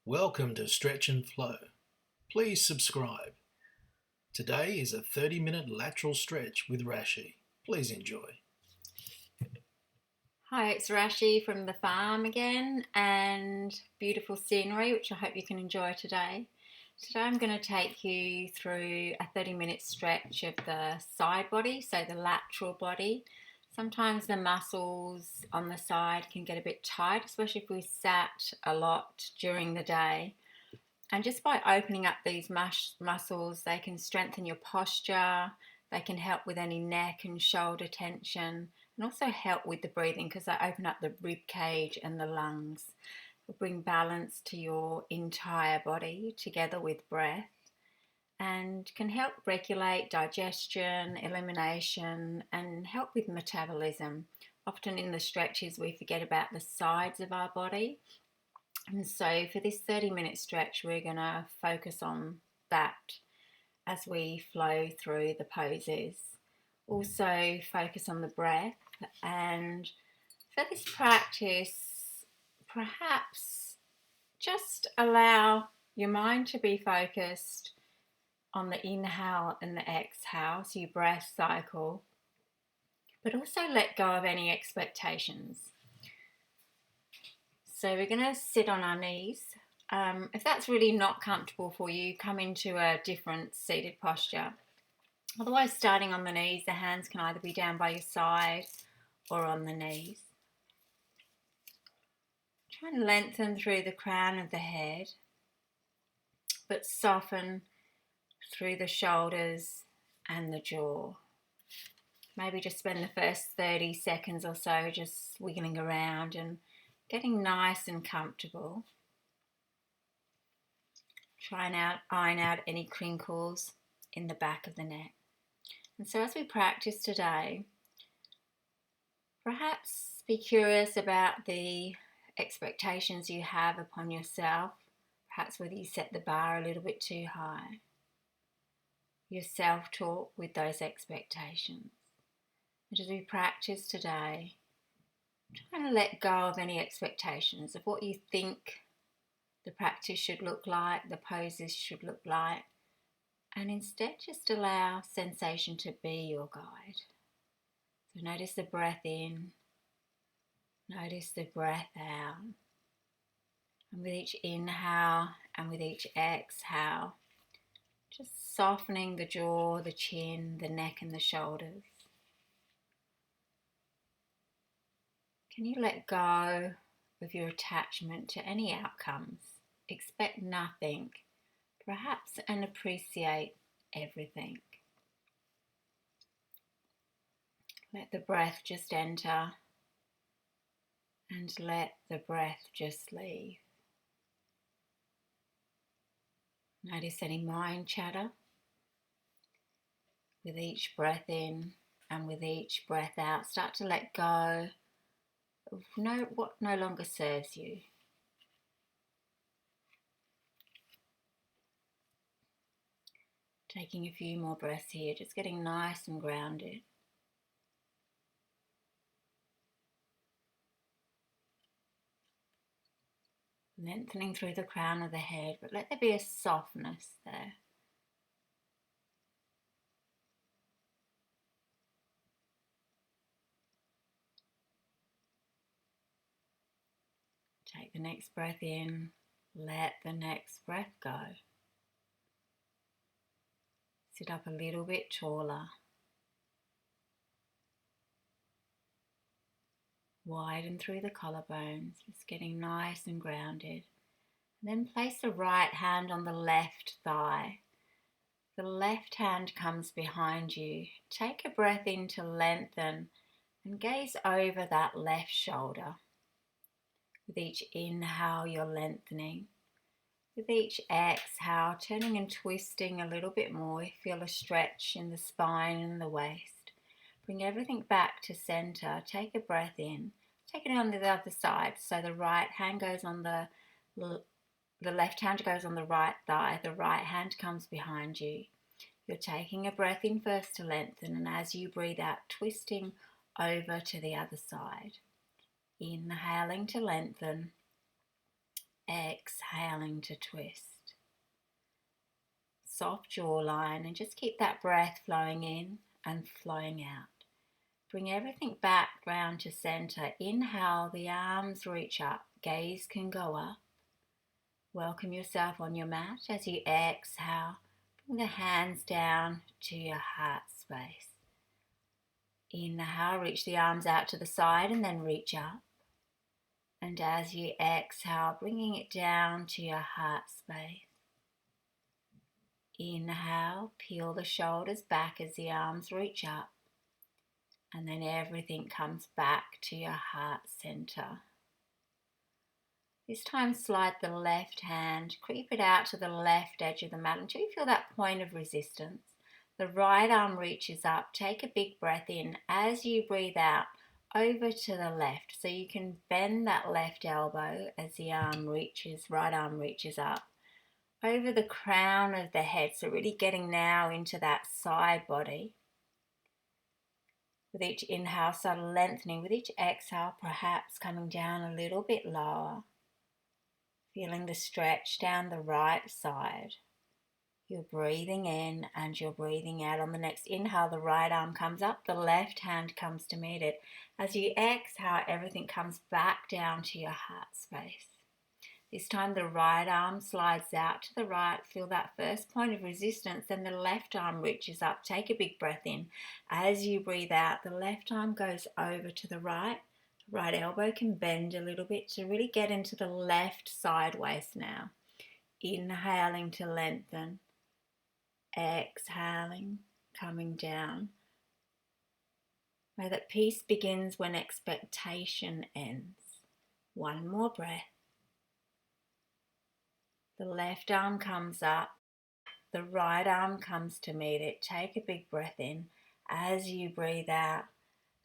Welcome to Stretch and Flow. Please subscribe. Today is a 30-minute lateral stretch with Rashi. Please enjoy. Hi, it's Rashi from the farm again, and beautiful scenery, which I hope you can enjoy today. Today I'm going to take you through a 30-minute stretch of the side body, so the lateral body. Sometimes the muscles on the side can get a bit tight, especially if we sat a lot during the day. And just by opening up these muscles, they can strengthen your posture, they can help with any neck and shoulder tension, and also help with the breathing because they open up the rib cage and the lungs. They'll bring balance to your entire body together with breath and can help regulate digestion, elimination, and help with metabolism. Often in the stretches we forget about the sides of our body. And so for this 30-minute stretch, we're going to focus on that as we flow through the poses. Also focus on the breath, and for this practice, perhaps just allow your mind to be focused on the inhale and the exhale, so your breath cycle, but also let go of any expectations. So we're going to sit on our knees. If that's really not comfortable for you, come into a different seated posture. Otherwise, starting on the knees, the hands can either be down by your side or on the knees. Try and lengthen through the crown of the head, but soften through the shoulders and the jaw. Maybe just spend the first 30 seconds or so just wiggling around and getting nice and comfortable. Try and iron out any crinkles in the back of the neck. And so as we practice today, perhaps be curious about the expectations you have upon yourself, perhaps whether you set the bar a little bit too high. Your self-talk with those expectations. And as we practice today, try and let go of any expectations of what you think the practice should look like, the poses should look like, and instead just allow sensation to be your guide. So notice the breath in, notice the breath out, and with each inhale and with each exhale, just softening the jaw, the chin, the neck and the shoulders. Can you let go of your attachment to any outcomes? Expect nothing, perhaps, and appreciate everything. Let the breath just enter and let the breath just leave. Notice any mind chatter with each breath in and with each breath out. Start to let go of what no longer serves you. Taking a few more breaths here, just getting nice and grounded. Lengthening through the crown of the head, but let there be a softness there. Take the next breath in, let the next breath go. Sit up a little bit taller. Widen through the collarbones, just getting nice and grounded. And then place the right hand on the left thigh. The left hand comes behind you. Take a breath in to lengthen and gaze over that left shoulder. With each inhale, you're lengthening. With each exhale, turning and twisting a little bit more. Feel a stretch in the spine and the waist. Bring everything back to center. Take a breath in. Take it on the other side. So the right hand goes on the left hand goes on the right thigh. The right hand comes behind you. You're taking a breath in first to lengthen, and as you breathe out, twisting over to the other side. Inhaling to lengthen. Exhaling exhaling to twist. Soft jawline, and just keep that breath flowing in and flowing out. Bring everything back round to center. Inhale, the arms reach up, gaze can go up. Welcome yourself on your mat. As you exhale, bring the hands down to your heart space. Inhale, reach the arms out to the side and then reach up. And as you exhale, bringing it down to your heart space. Inhale, peel the shoulders back as the arms reach up. And then everything comes back to your heart center. This time slide the left hand, creep it out to the left edge of the mat until you feel that point of resistance. The right arm reaches up, take a big breath in. As you breathe out, over to the left. So you can bend that left elbow as the right arm reaches up. Over the crown of the head, so really getting now into that side body. With each inhale, start lengthening. With each exhale, perhaps coming down a little bit lower. Feeling the stretch down the right side. You're breathing in and you're breathing out. On the next inhale, the right arm comes up, the left hand comes to meet it. As you exhale, everything comes back down to your heart space. This time the right arm slides out to the right. Feel that first point of resistance. Then the left arm reaches up. Take a big breath in. As you breathe out, the left arm goes over to the right. The right elbow can bend a little bit to really get into the left side waist now. Inhaling to lengthen. Exhaling, coming down. May that peace begins when expectation ends. One more breath. The left arm comes up, the right arm comes to meet it. Take a big breath in. As you breathe out,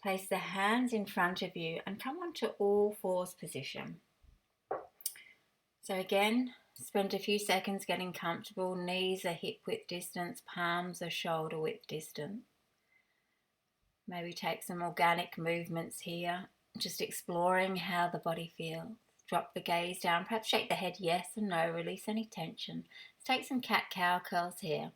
place the hands in front of you and come onto all fours position. So again, spend a few seconds getting comfortable. Knees are hip width distance, palms are shoulder width distance. Maybe take some organic movements here, just exploring how the body feels. Drop the gaze down, perhaps shake the head yes and no, release any tension. Let's take some cat-cow curls here.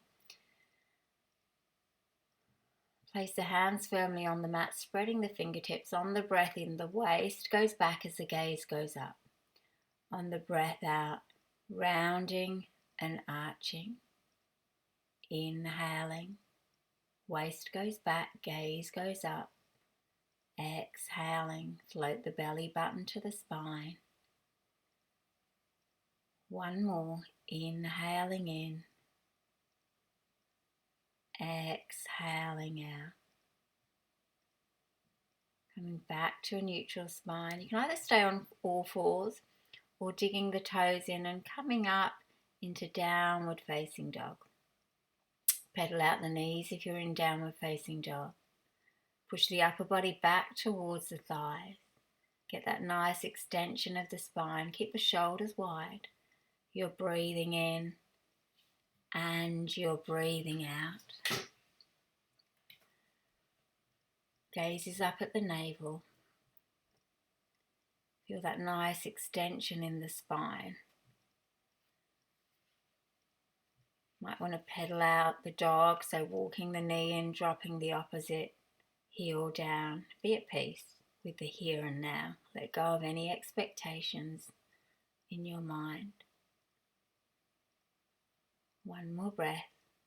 Place the hands firmly on the mat, spreading the fingertips. On the breath in, the waist goes back as the gaze goes up. On the breath out, rounding and arching. Inhaling, waist goes back, gaze goes up. Exhaling, float the belly button to the spine. One more, inhaling in, exhaling out. Coming back to a neutral spine. You can either stay on all fours or digging the toes in and coming up into downward facing dog. Pedal out the knees if you're in downward facing dog. Push the upper body back towards the thighs. Get that nice extension of the spine. Keep the shoulders wide. You're breathing in and you're breathing out. Gaze is up at the navel. Feel that nice extension in the spine. Might want to pedal out the dog, so walking the knee and dropping the opposite heel down. Be at peace with the here and now. Let go of any expectations in your mind. One more breath,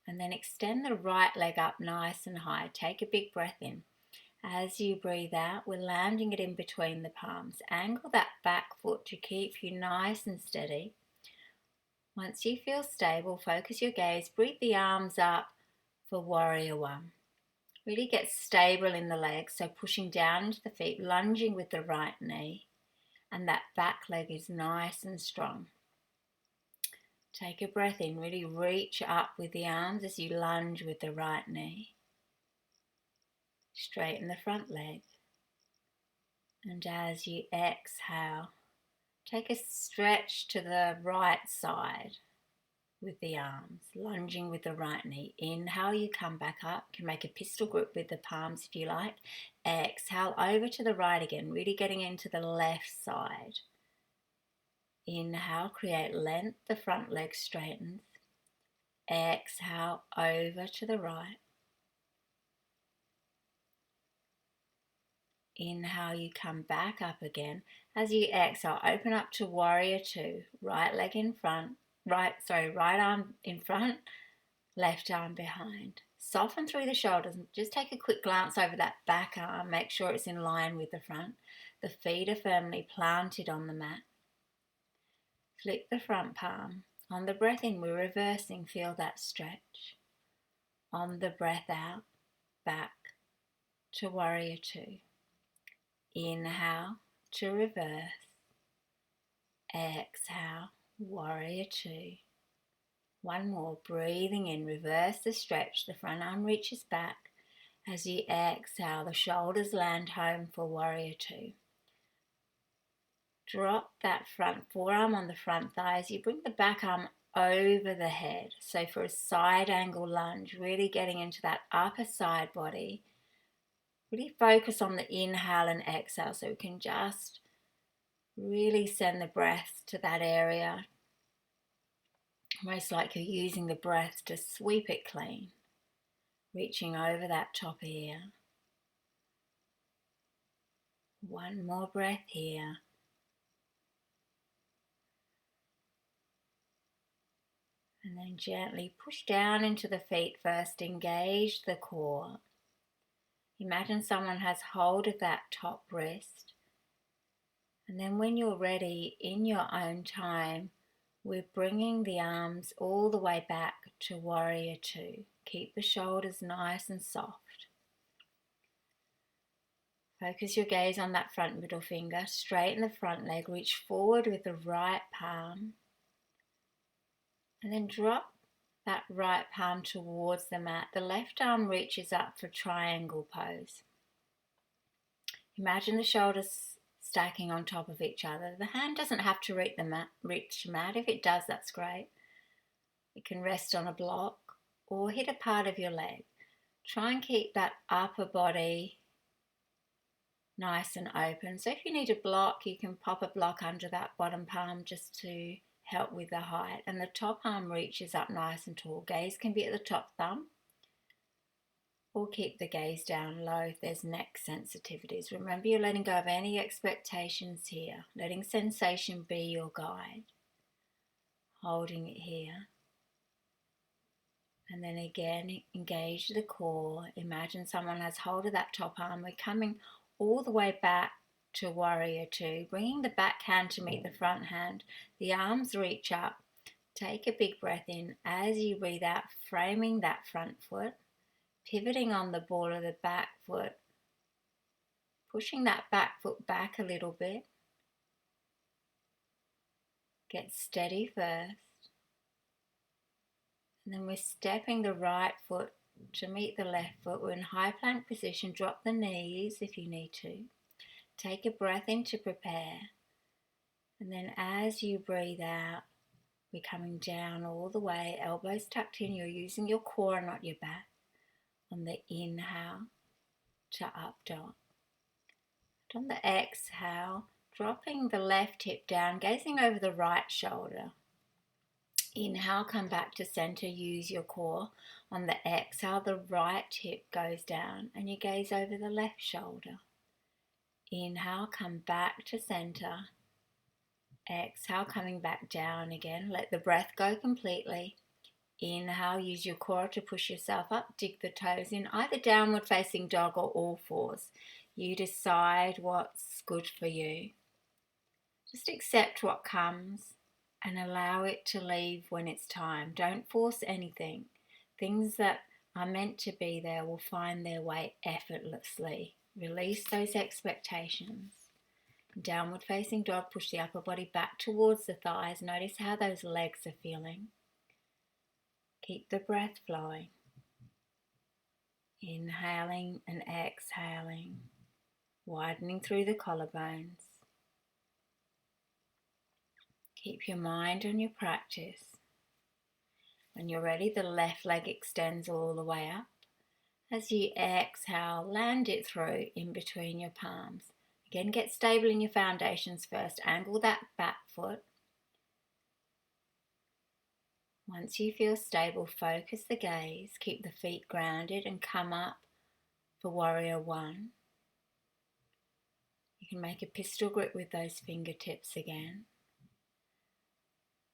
and then extend the right leg up nice and high. Take a big breath in. As you breathe out, we're landing it in between the palms. Angle that back foot to keep you nice and steady. Once you feel stable, focus your gaze. Breathe the arms up for warrior one. Really get stable in the legs, so pushing down into the feet, lunging with the right knee, and that back leg is nice and strong. Take a breath in, really reach up with the arms as you lunge with the right knee. Straighten the front leg. And as you exhale, take a stretch to the right side with the arms, lunging with the right knee. Inhale, you come back up. You can make a pistol grip with the palms if you like. Exhale, over to the right again, really getting into the left side. Inhale, create length, the front leg straightens. Exhale, over to the right. Inhale, you come back up again. As you exhale, open up to warrior two. Right leg in front, right arm in front, left arm behind. Soften through the shoulders and just take a quick glance over that back arm. Make sure it's in line with the front. The feet are firmly planted on the mat. Flip the front palm. On the breath in, we're reversing. Feel that stretch. On the breath out, back to warrior two. Inhale to reverse. Exhale, warrior two. One more, breathing in, reverse the stretch, the front arm reaches back. As you exhale, the shoulders land home for warrior two. Drop that front forearm on the front thigh as you bring the back arm over the head. So for a side angle lunge, really getting into that upper side body. Really focus on the inhale and exhale so we can just really send the breath to that area. Almost like you're using the breath to sweep it clean. Reaching over that top ear. One more breath here. And then gently push down into the feet first. Engage the core. Imagine someone has hold of that top wrist. And then when you're ready, in your own time, we're bringing the arms all the way back to warrior two. Keep the shoulders nice and soft. Focus your gaze on that front middle finger. Straighten the front leg. Reach forward with the right palm. And then drop that right palm towards the mat. The left arm reaches up for triangle pose. Imagine the shoulders stacking on top of each other. The hand doesn't have to reach the mat. If it does, that's great. It can rest on a block or hit a part of your leg. Try and keep that upper body nice and open. So if you need a block, you can pop a block under that bottom palm just to help with the height. And the top arm reaches up nice and tall. Gaze can be at the top thumb, or keep the gaze down low if there's neck sensitivities. Remember, you're letting go of any expectations here. Letting sensation be your guide. Holding it here. And then again, engage the core. Imagine someone has hold of that top arm. We're coming all the way back to warrior two, bringing the back hand to meet the front hand. The arms reach up. Take a big breath in. As you breathe out, framing that front foot, pivoting on the ball of the back foot, pushing that back foot back a little bit. Get steady first. And then we're stepping the right foot to meet the left foot. We're in high plank position. Drop the knees if you need to. Take a breath in to prepare. And then as you breathe out, we're coming down all the way, elbows tucked in. You're using your core, not your back. On the inhale to up dog. And on the exhale, dropping the left hip down, gazing over the right shoulder. Inhale, come back to center, use your core. On the exhale, the right hip goes down and you gaze over the left shoulder. Inhale, come back to center. Exhale, coming back down again. Let the breath go completely. Inhale, use your core to push yourself up. Dig the toes in, either downward facing dog or all fours. You decide what's good for you. Just accept what comes and allow it to leave when it's time. Don't force anything. Things that are meant to be there will find their way effortlessly. Release those expectations. Downward facing dog, push the upper body back towards the thighs. Notice how those legs are feeling. Keep the breath flowing. Inhaling and exhaling. Widening through the collarbones. Keep your mind on your practice. When you're ready, the left leg extends all the way up. As you exhale, land it through in between your palms. Again, get stable in your foundations first. Angle that back foot. Once you feel stable, focus the gaze, keep the feet grounded and come up for warrior one. You can make a pistol grip with those fingertips again.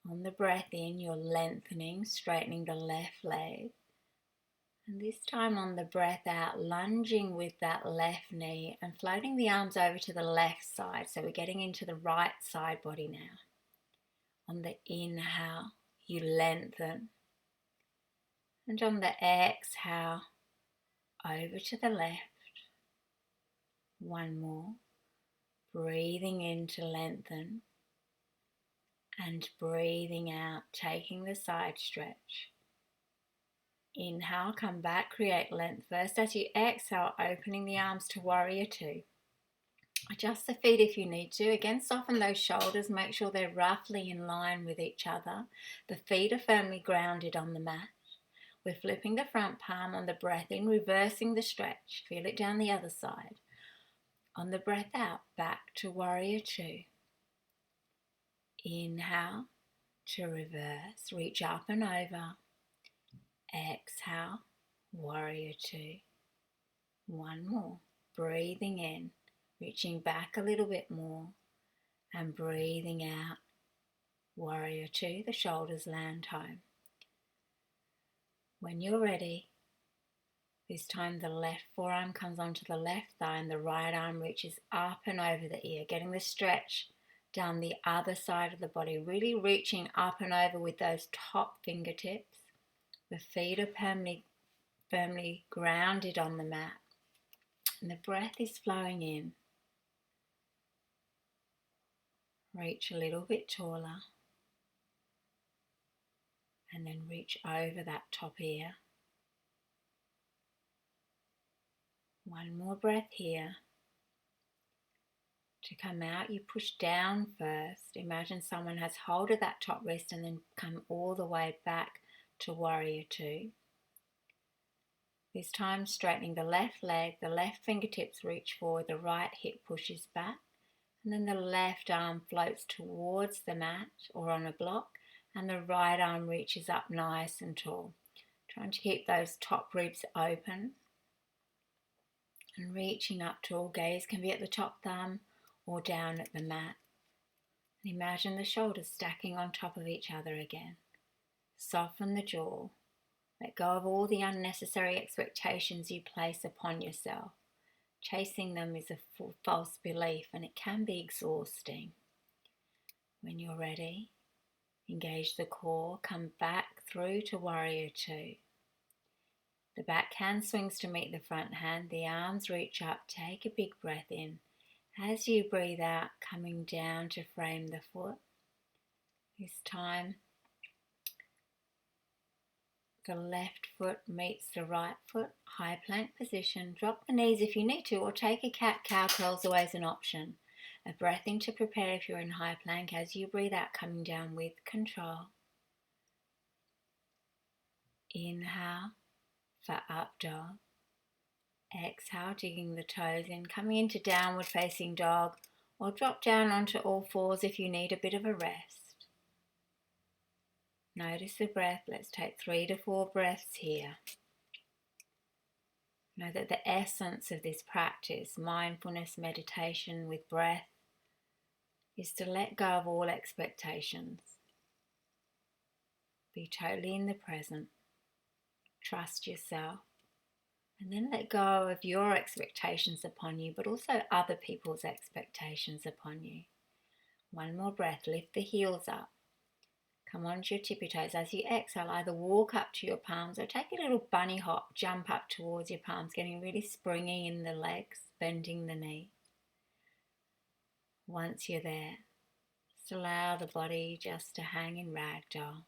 On the breath in, you're lengthening, straightening the left leg. And this time on the breath out, lunging with that left knee and floating the arms over to the left side. So we're getting into the right side body now. On the inhale, you lengthen. And on the exhale, over to the left. One more. Breathing in to lengthen. And breathing out, taking the side stretch. Inhale, come back, create length first. As you exhale, opening the arms to warrior two. Adjust the feet if you need to. Again, soften those shoulders. Make sure they're roughly in line with each other. The feet are firmly grounded on the mat. We're flipping the front palm on the breath in, reversing the stretch. Feel it down the other side. On the breath out, back to warrior two. Inhale to reverse. Reach up and over. Exhale, warrior two. One more. Breathing in, reaching back a little bit more. And breathing out, warrior two. The shoulders land home. When you're ready, this time the left forearm comes onto the left thigh and the right arm reaches up and over the ear, getting the stretch down the other side of the body, really reaching up and over with those top fingertips. The feet are firmly grounded on the mat. And the breath is flowing in. Reach a little bit taller. And then reach over that top ear. One more breath here. To come out, you push down first. Imagine someone has hold of that top wrist and then come all the way back to warrior two. This time straightening the left leg, the left fingertips reach forward, the right hip pushes back, and then the left arm floats towards the mat or on a block, and the right arm reaches up nice and tall. Trying to keep those top ribs open and reaching up tall. Gaze can be at the top thumb or down at the mat. And imagine the shoulders stacking on top of each other again. Soften the jaw. Let go of all the unnecessary expectations you place upon yourself. Chasing them is a false belief and it can be exhausting. When you're ready, engage the core, come back through to warrior two. The back hand swings to meet the front hand, the arms reach up, take a big breath in. As you breathe out, coming down to frame the foot. This time, the left foot meets the right foot, high plank position. Drop the knees if you need to, or take a cat-cow, curls always an option. A breath in to prepare if you're in high plank. As you breathe out, coming down with control. Inhale for up dog. Exhale, digging the toes in, coming into downward facing dog, or drop down onto all fours if you need a bit of a rest. Notice the breath. Let's take 3 to 4 breaths here. Know that the essence of this practice, mindfulness, meditation with breath, is to let go of all expectations. Be totally in the present. Trust yourself. And then let go of your expectations upon you, but also other people's expectations upon you. One more breath. Lift the heels up. Come onto your tippy toes. As you exhale, either walk up to your palms or take a little bunny hop, jump up towards your palms, getting really springy in the legs, bending the knee. Once you're there, just allow the body just to hang in ragdoll.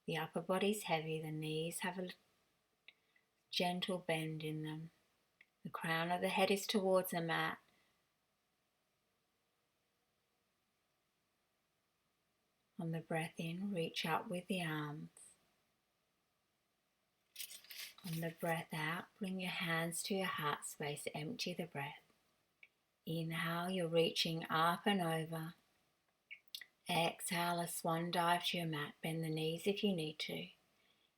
The upper body's heavy, the knees have a gentle bend in them. The crown of the head is towards the mat. On the breath in, reach up with the arms. On the breath out, bring your hands to your heart space, empty the breath. Inhale, you're reaching up and over. Exhale, a swan dive to your mat. Bend the knees if you need to.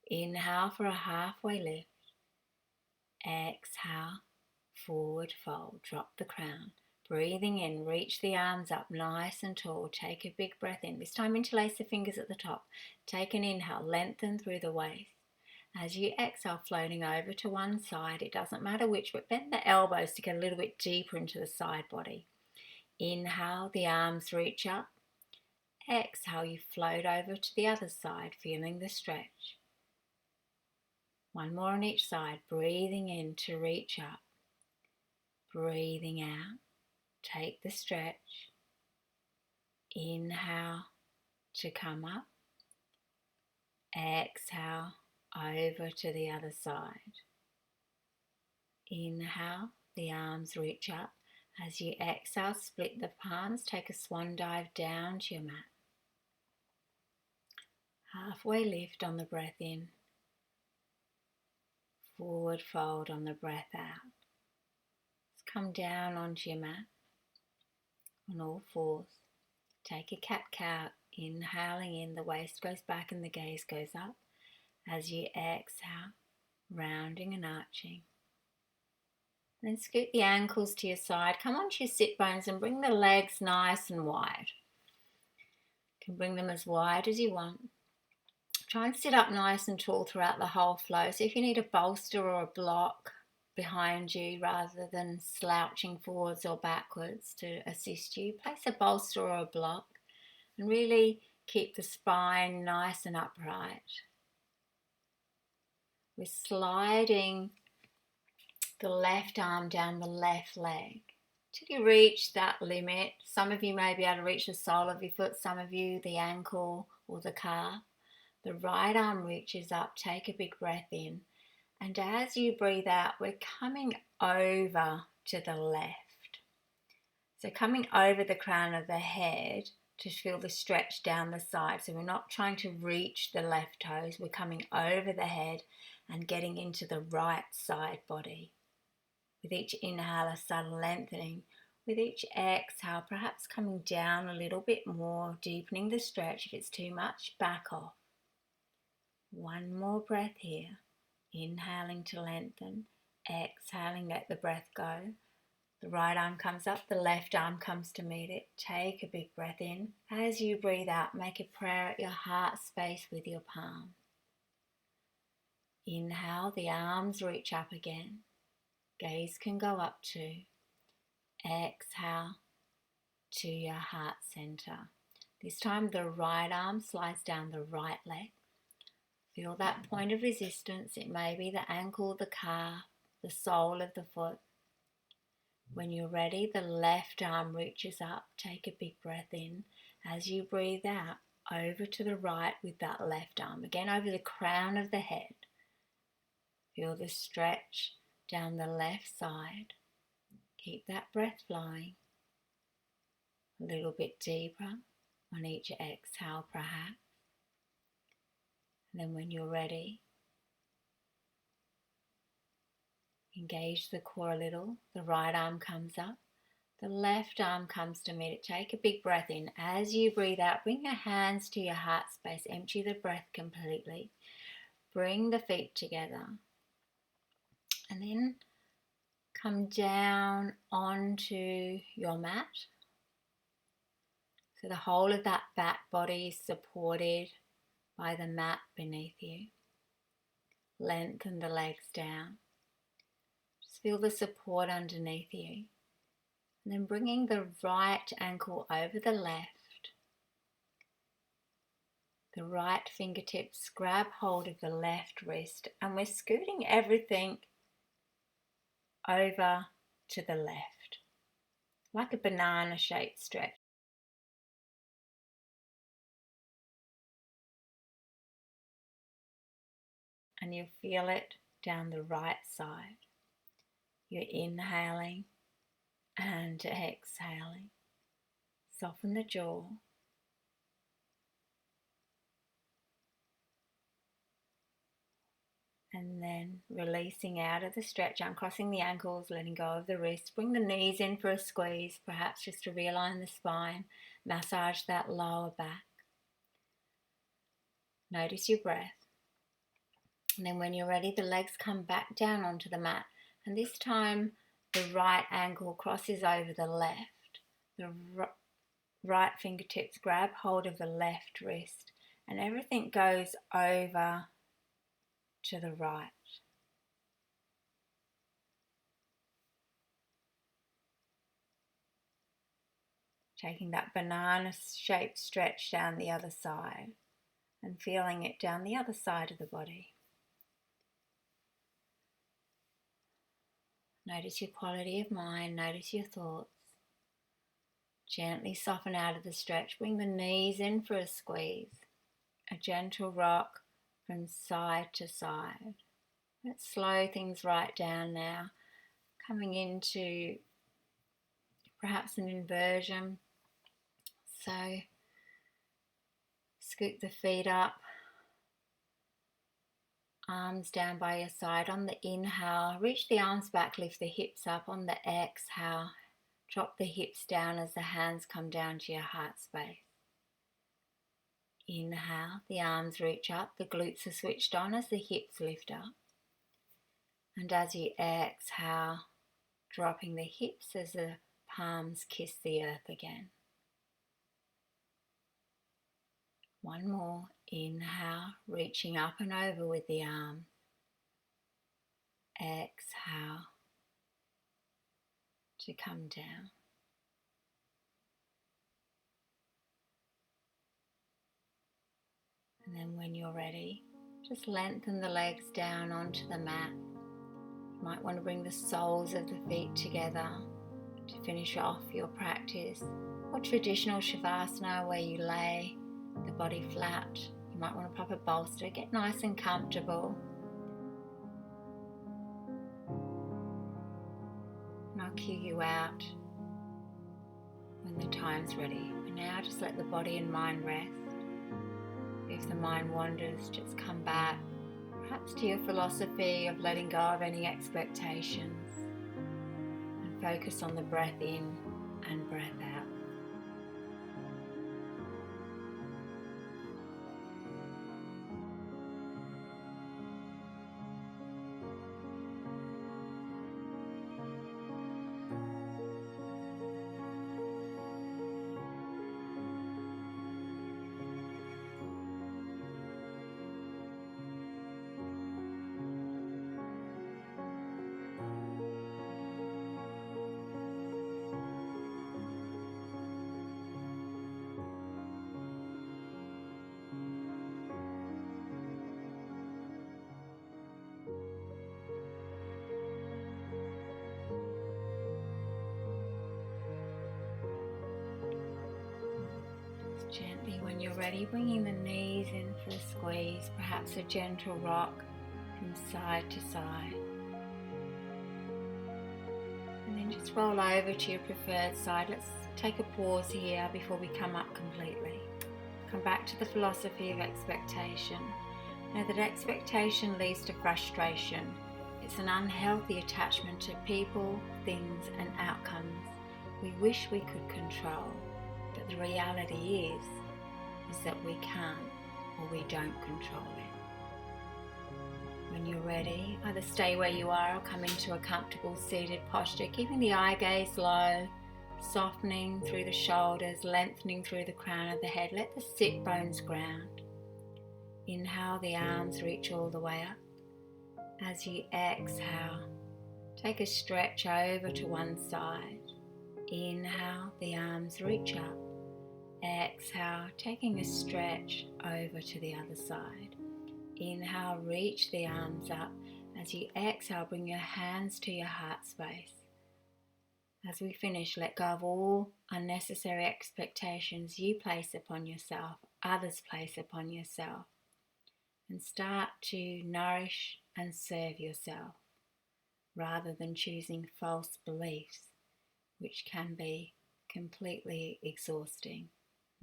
Inhale for a halfway lift. Exhale, forward fold. Drop the crown. Breathing in, reach the arms up nice and tall. Take a big breath in. This time interlace the fingers at the top. Take an inhale, lengthen through the waist. As you exhale, floating over to one side, it doesn't matter which, but bend the elbows to get a little bit deeper into the side body. Inhale, the arms reach up. Exhale, you float over to the other side, feeling the stretch. One more on each side, breathing in to reach up. Breathing out. Take the stretch. Inhale to come up. Exhale over to the other side. Inhale, the arms reach up. As you exhale, split the palms. Take a swan dive down to your mat. Halfway lift on the breath in. Forward fold on the breath out. Let's come down onto your mat. On all fours. Take a cat-cow, inhaling in, the waist goes back and the gaze goes up. As you exhale, rounding and arching. Then scoot the ankles to your side, come onto your sit bones and bring the legs nice and wide. You can bring them as wide as you want. Try and sit up nice and tall throughout the whole flow. So if you need a bolster or a block behind you rather than slouching forwards or backwards to assist you, place a bolster or a block and really keep the spine nice and upright. We're sliding the left arm down the left leg till you reach that limit. Some of you may be able to reach the sole of your foot, some of you the ankle or the calf. The right arm reaches up, take a big breath in. And as you breathe out, we're coming over to the left. So coming over the crown of the head to feel the stretch down the side. So we're not trying to reach the left toes. We're coming over the head and getting into the right side body. With each inhale, a subtle lengthening. With each exhale, perhaps coming down a little bit more, deepening the stretch. If it's too much, back off. One more breath here. Inhaling to lengthen, exhaling, let the breath go. The right arm comes up, the left arm comes to meet it. Take a big breath in. As you breathe out, make a prayer at your heart space with your palm. Inhale, the arms reach up again. Gaze can go up too. Exhale to your heart center. This time the right arm slides down the right leg. Feel that point of resistance. It may be the ankle, the calf, the sole of the foot. When you're ready, the left arm reaches up. Take a big breath in. As you breathe out, over to the right with that left arm. Again, over the crown of the head. Feel the stretch down the left side. Keep that breath flowing. A little bit deeper on each exhale, perhaps. And then when you're ready, engage the core a little. The right arm comes up. The left arm comes to meet it. Take a big breath in. As you breathe out, bring your hands to your heart space. Empty the breath completely. Bring the feet together. And then come down onto your mat. So the whole of that back body is supported by the mat beneath you. Lengthen the legs down. Just feel the support underneath you. And then bringing the right ankle over the left. The right fingertips grab hold of the left wrist, and we're scooting everything over to the left, like a banana shaped stretch. And you feel it down the right side. You're inhaling and exhaling. Soften the jaw. And then releasing out of the stretch, uncrossing the ankles, letting go of the wrists. Bring the knees in for a squeeze, perhaps just to realign the spine. massage that lower back. Notice your breath. And then when you're ready, the legs come back down onto the mat. And this time, the right ankle crosses over the left. The right fingertips grab hold of the left wrist. And everything goes over to the right. Taking that banana-shaped stretch down the other side and feeling it down the other side of the body. Notice your quality of mind, notice your thoughts. Gently soften out of the stretch, bring the knees in for a squeeze. A gentle rock from side to side. Let's slow things right down now, coming into perhaps an inversion. So scoop the feet up, arms down by your side. On the inhale, reach the arms back, lift the hips up. On the exhale, drop the hips down as the hands come down to your heart space. Inhale, the arms reach up, the glutes are switched on as the hips lift up. And as you exhale, dropping the hips as the palms kiss the earth again. One more. Inhale, reaching up and over with the arm. Exhale to come down. And then when you're ready, just lengthen the legs down onto the mat. You might want to bring the soles of the feet together to finish off your practice. Or traditional Shavasana where you lay the body flat. You might want to pop a bolster, get nice and comfortable. And I'll cue you out when the time's ready. For now, just let the body and mind rest. If the mind wanders, just come back, perhaps to your philosophy of letting go of any expectations and focus on the breath in and breath out. Gently, when you're ready, bringing the knees in for a squeeze, perhaps a gentle rock from side to side. And then just roll over to your preferred side. Let's take a pause here before we come up completely. Come back to the philosophy of expectation. Know that expectation leads to frustration. It's an unhealthy attachment to people, things, and outcomes we wish we could control. But the reality is that we can't or we don't control it. When you're ready, either stay where you are or come into a comfortable seated posture, keeping the eye gaze low, softening through the shoulders, lengthening through the crown of the head. Let the sit bones ground. Inhale, the arms reach all the way up. As you exhale, take a stretch over to one side. Inhale, the arms reach up. Exhale, taking a stretch over to the other side. Inhale, reach the arms up. As you exhale, bring your hands to your heart space. As we finish, let go of all unnecessary expectations you place upon yourself, others place upon yourself, and start to nourish and serve yourself rather than choosing false beliefs, which can be completely exhausting.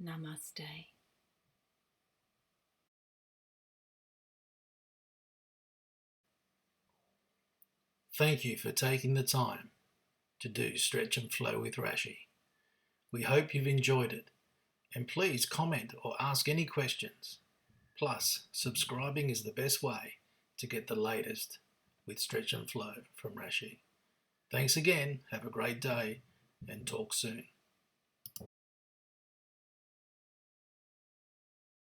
Namaste. Thank you for taking the time to do Stretch and Flow with Rashi. We hope you've enjoyed it And please comment or ask any questions. Plus, subscribing is the best way to get the latest with Stretch and Flow from Rashi. Thanks again, have a great day, and talk soon.